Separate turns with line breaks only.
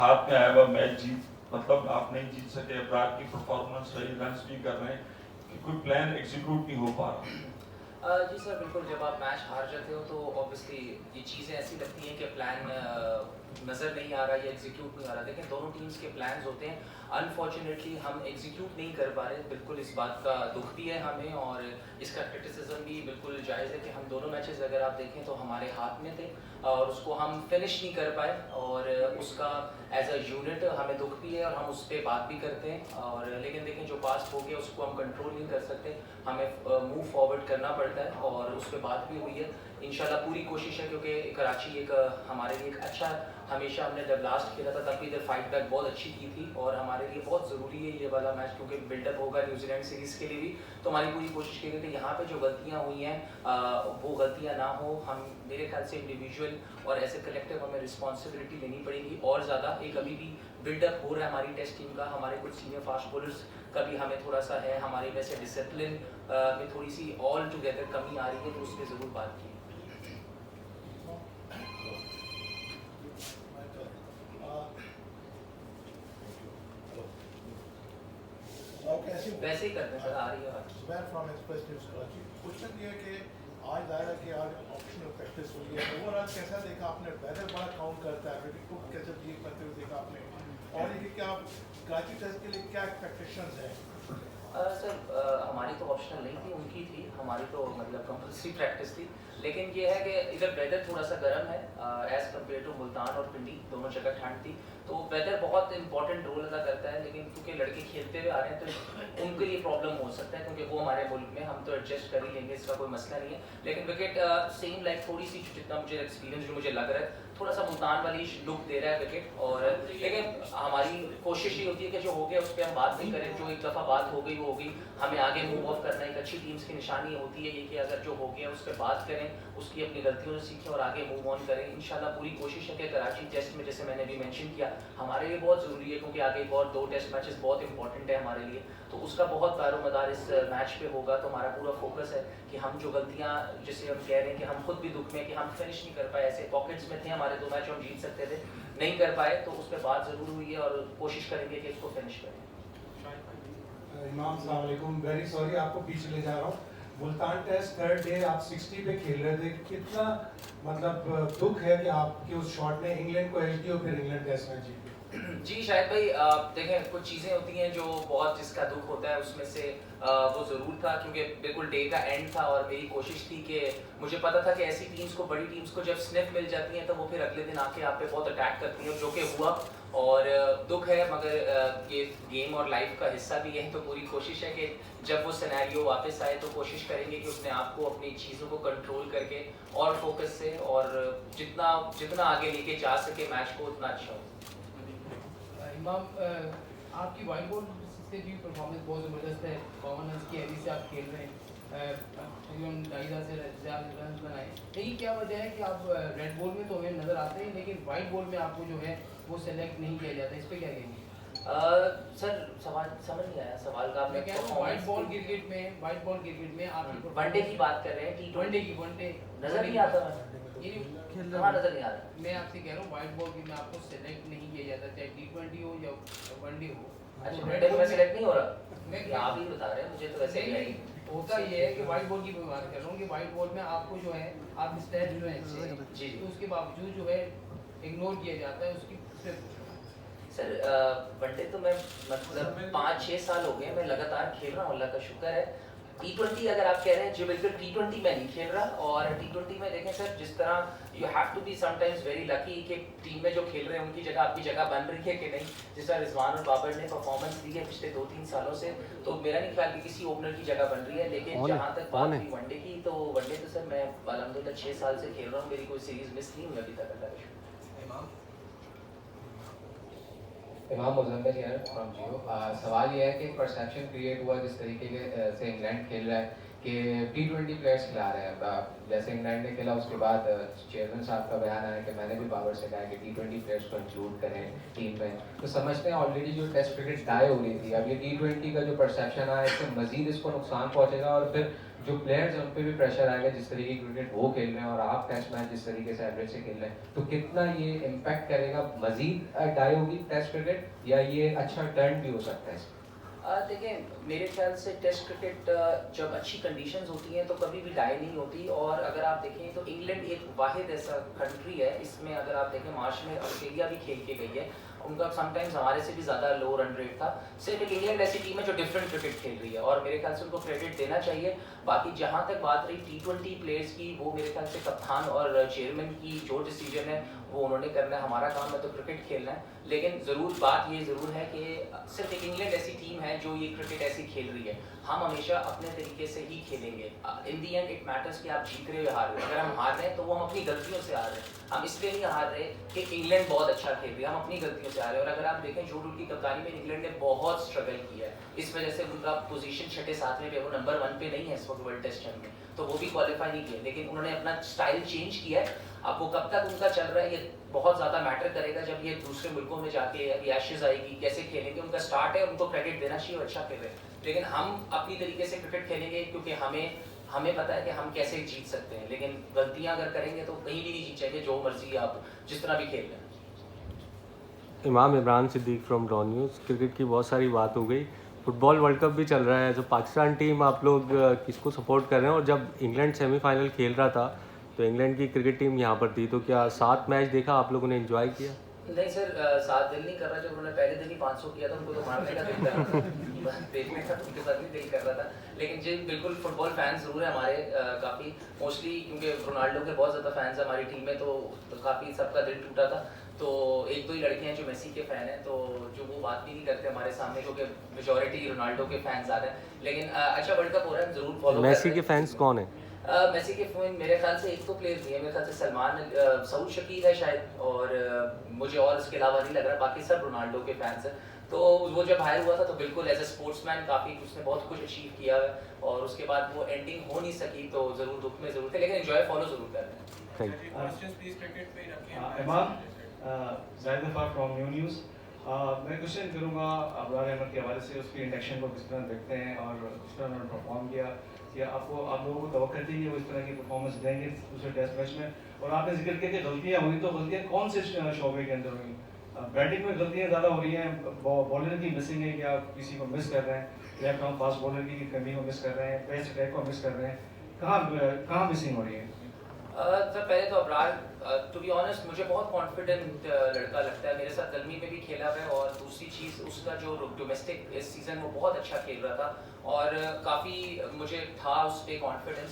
हाथ में आया हुआ मैच जीत मतलब आप नहीं जीत सके, प्राग की परफॉर्मेंस रही, रन्स भी कर रहे हैं कि कोई प्लान एग्जीक्यूट नहीं हो पा रहा।
जी सर, बिल्कुल। जब आप मैच हार जाते हो तो ऑब्वियसली ये चीज़ें ऐसी लगती हैं कि प्लान नज़र नहीं आ रहा या एग्जीक्यूट नहीं आ रहा। लेकिन दोनों टीम्स के प्लान्स होते हैं, अनफॉर्चुनेटली हम एग्जीक्यूट नहीं कर पा रहे। बिल्कुल इस बात का दुख भी है हमें, और इसका क्रिटिसिज्म भी बिल्कुल जायज़ है कि हम दोनों मैचेस अगर आप देखें तो हमारे हाथ में थे और उसको हम फिनिश नहीं कर पाए, और उसका एज अ यूनिट हमें दुख भी है और हम उस पर बात भी करते हैं। और लेकिन देखें, जो पास्ट हो गया उसको हम कंट्रोल नहीं कर सकते, हमें मूव फॉरवर्ड करना पड़ता है और उस पर बात भी हुई है। इंशाल्लाह पूरी कोशिश है, क्योंकि कराची एक हमारे लिए एक अच्छा, हमेशा हमने जब लास्ट खेला था तब भी इधर फाइट बैक बहुत अच्छी की थी और हमारे लिए बहुत ज़रूरी है ये वाला मैच, क्योंकि बिल्डअप होगा न्यूजीलैंड सीरीज़ के लिए भी। तो हमारी पूरी कोशिश की गई कि यहाँ पे जो गलतियाँ हुई हैं वो गलतियाँ ना हो। हम, मेरे ख्याल से इंडिविजुअल और एज ए कलेक्टिव हमें रिस्पॉन्सिबिलिटी लेनी पड़ेगी और ज़्यादा। एक अभी भी बिल्डअप हो रहा है हमारी टेस्ट टीम का, हमारे कुछ सीनियर फास्ट बॉलर्स का भी हमें थोड़ा सा है, हमारे वैसे डिसिप्लिन में थोड़ी सी ऑल टुगेदर कमी आ रही है, तो उस पर ज़रूर बात की। वैसे ही करते हैं सर, आ रही है बात।
Zubair from express news Karachi. Question ये है कि आज ज़ाहिर है कि आज ऑप्शनल प्रैक्टिस हुई है, ओवरऑल कैसा देखा आपने? वेदर बड़ा काउंट करता है, विकेट को कैसे ठीक करते हुए देखा आपने? और ये कि आप कराची टेस्ट के लिए क्या एक्सपेक्टेशंस हैं?
सर हमारी तो ऑप्शनल नहीं थी, उनकी थी। हमारी तो मतलब कंपल्सरी प्रैक्टिस थी। लेकिन ये है कि इधर वेदर थोड़ा सा गर्म है एज़ कम्पेयर टू मुल्तान और पिंडी, दोनों जगह ठंड थी, तो वेदर बहुत इंपॉर्टेंट रोल अदा करता है। लेकिन क्योंकि लड़के खेलते हुए आ रहे हैं तो उनके लिए प्रॉब्लम हो सकता है, क्योंकि वो हमारे मुल्क में, हम तो एडजस्ट कर ही लेंगे, इसका कोई मसला नहीं है। लेकिन विकेट सेम लाइक थोड़ी सी, जितना मुझे एक्सपीरियंस जो मुझे लग रहा है, थोड़ा सा मुल्तान वाली लुक दे रहा है विकेट। और लेकिन हमारी कोशिश ये होती है कि जो हो गया उस पर हम बात नहीं करें, जो एक दफ़ा बात हो गई वो हो गई, हमें आगे मूव ऑफ करना। एक अच्छी टीम्स की निशानी होती है ये कि अगर जो हो गया उस पर बात करें, उसकी अपनी गलतियों से सीखें और आगे मूव ऑन करें। इंशाल्लाह पूरी कोशिश है कि कराची टेस्ट में, जैसे मैंने भी मेंशन किया, हमारे लिए बहुत ज़रूरी है, क्योंकि आगे एक और 2 टेस्ट मैचेस बहुत इंपॉर्टेंट है हमारे लिए, तो उसका बहुत दारोमदार इस मैच पे होगा। तो हमारा पूरा फोकस है कि हम जो गलतियाँ, जिसे हम कह रहे हैं कि हम खुद भी दुख में कि हम फिनिश नहीं कर पाए, ऐसे पॉकेट्स में थे हमारे 2 मैच हम जीत सकते थे, नहीं कर पाए, तो उस पर बात ज़रूर हुई है और कोशिश करेंगे कि इसको फिनिश करें।
इमाम अस्सलाम वालेकुम, वेरी सॉरी आपको पीछे ले जा रहा हूँ। मुल्तान टेस्ट थर्ड डे आप 60 पे खेल रहे थे, कितना मतलब दुख है कि आपके उस शॉट ने इंग्लैंड को एच डी और फिर इंग्लैंड टेस्ट मैच जीती।
जी शायद भाई, देखें कुछ चीज़ें होती हैं जो बहुत, जिसका दुख होता है, उसमें से वो ज़रूर था, क्योंकि बिल्कुल डे का एंड था और मेरी कोशिश थी कि मुझे पता था कि ऐसी टीम्स को, बड़ी टीम्स को जब स्निफ मिल जाती हैं तो वो फिर अगले दिन आके आप पे बहुत अटैक करती हैं, जो कि हुआ। और दुख है, मगर ये गेम और लाइफ का हिस्सा भी है, तो पूरी कोशिश है कि जब वो सिनेरियो वापस आए तो कोशिश करेंगे कि अपने आप को, अपनी चीज़ों को कंट्रोल करके और फोकस से, और जितना जितना आगे लेके जा सके मैच को, उतना अच्छा हो।
इमाम, आपकी वाइट बॉल से भी परफॉर्मेंस बहुत ज़बरदस्त है, 52 रन की एवरेज से आप खेल रहे हैं, तकरीबन 2.5 से ज़्यादा रन बनाए। लेकिन क्या वजह है कि आप रेड बॉल में तो हमें नज़र आते हैं, लेकिन वाइट बॉल में आपको जो है वो सेलेक्ट नहीं किया जाता, इस पर क्या कहेंगे?
सर सवाल समझ नहीं आया सवाल का।
मैं कह रहा हूँ वाइट बॉल क्रिकेट में आप
वनडे की बात कर रहे हैं,
वनडे की वनडे
नजर नहीं आता,
ये
कहाँ नजर नहीं आ रहा।
मैं आपसे कह रहा हूँ वाइट बॉल में आपको सेलेक्ट नहीं किया जाता, चाहे T20 हो या वनडे हो।
अच्छा, वनडे में सेलेक्ट नहीं हो रहा,
मैं
आप ही बता रहे हैं, मुझे तो ऐसे
नहीं, होता ये है कि वाइट बॉल की मैं बात कर रहा हूँ कि वाइट बॉल में आपको जो है, आप स्टैट जो है अच्छे,
जी
तो उसके बावजूद जो है इग्नोर किया जाता है उसकी।
सर वनडे तो मैं मतलब 5-6 साल हो गए मैं लगातार खेल रहा हूँ, अल्लाह का शुक्र है। T20 अगर आप कह रहे हैं, जो बिल्कुल T20 में नहीं खेल रहा, और T20 में देखें सर, जिस तरह you have to be sometimes very lucky कि टीम में जो खेल रहे हैं उनकी जगह आपकी जगह बन रही है कि नहीं। जिस तरह रिजवान और बाबर ने परफॉर्मेंस दी है पिछले 2-3 सालों से, तो मेरा नहीं ख्याल कि किसी ओपनर की जगह बन रही है। लेकिन जहाँ तक बात हुई वनडे की, तो वनडे तो सर मैं अल्हम्दुलिल्लाह 6 साल से खेल रहा हूँ, मेरी कोई सीरीज मिस नहीं हुई अभी तक, अल्लाह का शुक्र।
इमाम मुजम्मिल यार फ्रॉम जियो। सवाल ये है कि परसेप्शन क्रिएट हुआ जिस तरीके से इंग्लैंड खेल रहा है कि T20 प्लेयर्स खिला रहे हैं, जैसे इंग्लैंड ने खेला उसके बाद चेयरमैन साहब का बयान आया कि मैंने भी बाबर से कहा कि T20 प्लेयर्स को इंक्लूड करें टीम में। तो समझते हैं ऑलरेडी जो टेस्ट क्रिकेट डाई हो रही थी, अब ये T20 का जो परसेप्शन आया इससे मजीद इसको नुकसान पहुँचेगा और फिर जो प्लेयर्स हैं उन पर भी प्रेशर आएगा जिस तरीके की क्रिकेट वो खेल रहे हैं और आप टेस्ट मैच जिस तरीके से एवरेज से खेल रहे हैं, तो कितना ये इम्पैक्ट करेगा, मजीद डाई होगी टेस्ट क्रिकेट या ये अच्छा टर्न भी हो सकता है?
देखिए मेरे ख्याल से टेस्ट क्रिकेट जब अच्छी कंडीशंस होती हैं तो कभी भी डाई नहीं होती। और अगर आप देखें तो इंग्लैंड एक वाहिद ऐसा कंट्री है, इसमें अगर आप देखें मार्च में ऑस्ट्रेलिया भी खेल के गई है, उनका समटाइम्स हमारे से भी ज़्यादा लो रन रेट था। सिर्फ एक इंग्लैंड ऐसी टीम है जो डिफरेंट क्रिकेट खेल रही है और मेरे ख्याल से उनको क्रेडिट देना चाहिए। बाकी जहाँ तक बात रही T20 प्लेयर्स की, वो मेरे ख्याल से कप्तान और चेयरमैन की जो डिसीजन है वो उन्होंने करना है, हमारा काम है तो क्रिकेट खेलना है। लेकिन ज़रूर बात ये ज़रूर है कि सिर्फ एक इंग्लैंड ऐसी टीम है जो ये क्रिकेट ऐसी खेल रही है, हम हमेशा अपने तरीके से ही खेलेंगे। इन दी एंड इट मैटर्स कि आप जीत रहे हो या हार रहे हो। अगर हम हार रहे हैं तो वो हम अपनी गलतियों से हार रहे हैं, हम इसलिए नहीं हार रहे कि इंग्लैंड बहुत अच्छा खेल रही है, हम अपनी गलतियों से हार रहे हैं। और अगर आप देखें जो रूट की कप्तानी में इंग्लैंड ने बहुत स्ट्रगल किया है, इस वजह से उनका पोजीशन 6-7 पे, वो नंबर 1 पे नहीं है इस वक्त वर्ल्ड टेस्ट चैंपियन में, तो वो भी क्वालिफाई नहीं किया। लेकिन उन्होंने अपना स्टाइल चेंज किया है। अब वो कब तक उनका चल रहा है ये बहुत ज़्यादा मैटर करेगा जब ये दूसरे मुल्कों में जाके अभी एशेज आएगी, कैसे खेलेंगे। उनका स्टार्ट है, उनको क्रेडिट देना चाहिए, वो अच्छा खेल रहे हैं। लेकिन हम अपनी तरीके से क्रिकेट खेलेंगे क्योंकि हमें पता है कि हम कैसे जीत सकते हैं। लेकिन गलतियां अगर करेंगे तो कहीं भी नहीं जीत जाएंगे, जो मर्जी आप जिस तरह भी खेल रहे हैं।
Imam Imran Siddique from Dawn News. Cricket की बहुत सारी बात हो गई, फुटबॉल वर्ल्ड कप भी चल रहा है, जो पाकिस्तान टीम आप लोग किसको सपोर्ट कर रहे हैं? और जब इंग्लैंड सेमीफाइनल खेल रहा था तो इंग्लैंड की क्रिकेट टीम यहाँ पर थी, तो क्या 7 मैच देखा आप लोगों ने, एंजॉय किया?
नहीं सर, 7 दिल नहीं कर रहा। जब उन्होंने पहले दिन ही 500 किया था, उनको तो मारने का दिल कर रहा था, देखने का उनके साथ नहीं दिल कर रहा था। लेकिन जी बिल्कुल फुटबॉल फैंस ज़रूर है हमारे, काफ़ी मोस्टली क्योंकि रोनाल्डो के बहुत ज़्यादा फैंस हैं हमारी टीम में, तो काफ़ी सबका दिल टूटा था। तो 1-2 ही लड़के हैं जो मेसी के फ़ैन हैं, तो जो वो बात भी नहीं करते हमारे सामने क्योंकि मेजॉरिटी रोनाल्डो के फैंस ज़्यादा हैं। लेकिन अच्छा वर्ल्ड कप हो रहा है, ज़रूर फॉलो।
मेसी के फैंस कौन है?
मेसी के फैन मेरे ख्याल से एक तो प्लेयर भी है, मेरे ख्याल से सलमान सऊद शकील है शायद, और मुझे और इसके अलावा नहीं लग रहा, बाकी सब रोनाल्डो के फैंस हैं। तो वो जब हायर हुआ था तो बिल्कुल एज ए स्पोर्ट्समैन काफ़ी उसने बहुत कुछ अचीव किया है, और उसके बाद वो एंडिंग हो नहीं सकी तो ज़रूर दुख में ज़रूर थे, लेकिन एंजॉय फॉलो ज़रूर कर रहे हैं।
इमाम Zahid offer from new news. मैं क्वेश्चन करूँगा अबरार अहमद के हवाले से, उसकी इंडक्शन को किस तरह देखते हैं और किस तरह उन्होंने परफॉर्म किया, कि आप लोगों को तवक्कुल थी कि वो इस तरह की परफॉर्मेंस देंगे दूसरे टेस्ट मैच में? और आपने जिक्र किया कि गलतियाँ हुई, तो गलतियाँ कौन से शोबे के अंदर हुई? बैटिंग में गलतियाँ ज़्यादा हो रही हैं, बॉलर की मिसिंग है, क्या किसी को मिस कर रहे हैं, लेफ्ट आर्म फास्ट बॉलर की कमी को मिस कर रहे हैं, पेस अटैक को मिस कर रहे हैं, कहाँ मिसिंग हो रही है?
सर पहले तो अबरार टू बी ऑनेस्ट मुझे बहुत कॉन्फिडेंट लड़का लगता है, मेरे साथ दलमी में भी खेला हुआ है, और दूसरी चीज़ उसका जो डोमेस्टिक इस सीज़न वो बहुत अच्छा खेल रहा था और काफ़ी मुझे था उस पर कॉन्फिडेंस।